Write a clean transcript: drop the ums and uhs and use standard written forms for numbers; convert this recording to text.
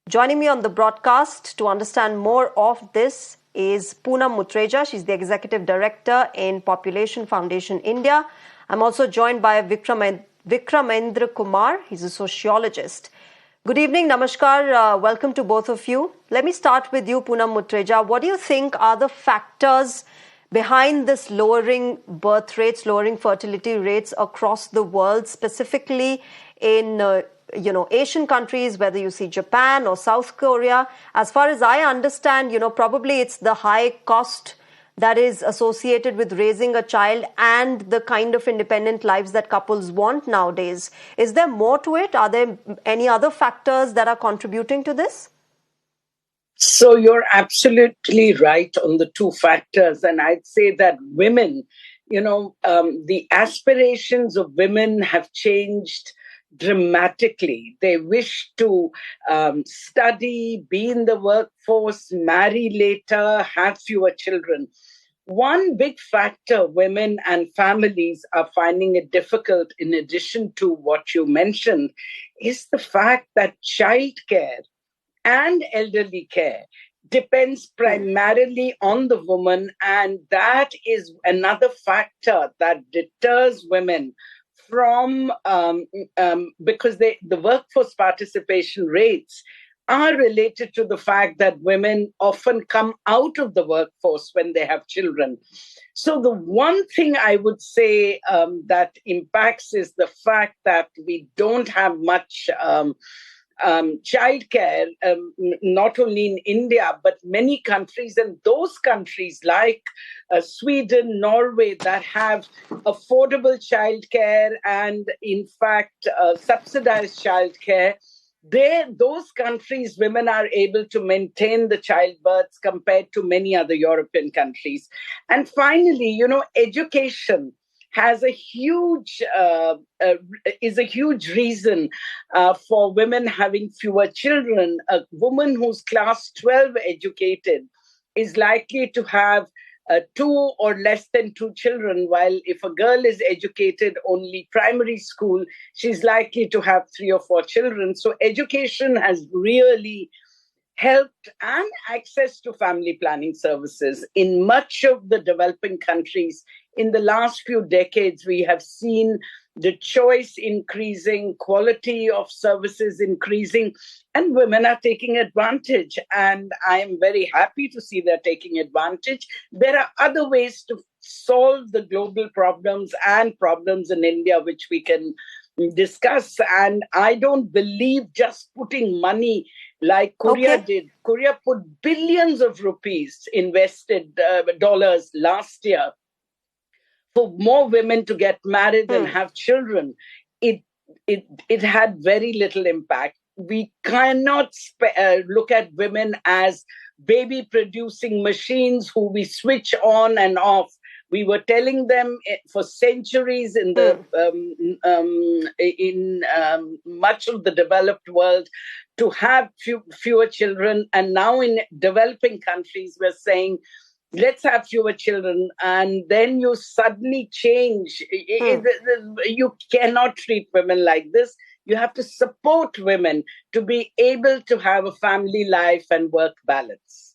Joining me on the broadcast to understand more of this is Poonam Mutreja. She's the Executive Director in Population Foundation India. I'm also joined by Vikramendra Kumar. He's a sociologist. Good evening, namaskar. Welcome to both of you. Let me start with you, Poonam Mutreja. What do you think are the factors behind this lowering birth rates, lowering fertility rates across the world, specifically in Asian countries, whether you see Japan or South Korea? As far as I understand, probably it's the high cost that is associated with raising a child and the kind of independent lives that couples want nowadays. Is there more to it? Are there any other factors that are contributing to this? So you're absolutely right on the two factors. And I'd say that women, the aspirations of women have changed dramatically. They wish to study, be in the workforce, marry later, have fewer children. One big factor women and families are finding it difficult, in addition to what you mentioned, is the fact that childcare and elderly care depends primarily on the woman. And that is another factor that deters women from, because the workforce participation rates are related to the fact that women often come out of the workforce when they have children. So the one thing I would say that impacts is the fact that we don't have much childcare, not only in India, but many countries, and those countries like Sweden, Norway, that have affordable childcare and, in fact, subsidized childcare. Those countries, women are able to maintain the childbirths compared to many other European countries. And finally, education has is a huge reason for women having fewer children. A woman who's class 12 educated is likely to have two or less than two children, while if a girl is educated only primary school, she's likely to have three or four children. So education has really helped, and access to family planning services. In much of the developing countries, in the last few decades, we have seen the choice increasing, quality of services increasing, and women are taking advantage. And I am very happy to see they're taking advantage. There are other ways to solve the global problems and problems in India, which we can discuss. And I don't believe just putting money like Korea did. Korea put billions of rupees invested dollars last year for more women to get married and have children. It had very little impact. We cannot look at women as baby producing machines who we switch on and off. We were telling them for centuries in much of the developed world to have fewer children. And now in developing countries, we're saying, let's have fewer children. And then you suddenly change. You cannot treat women like this. You have to support women to be able to have a family life and work balance.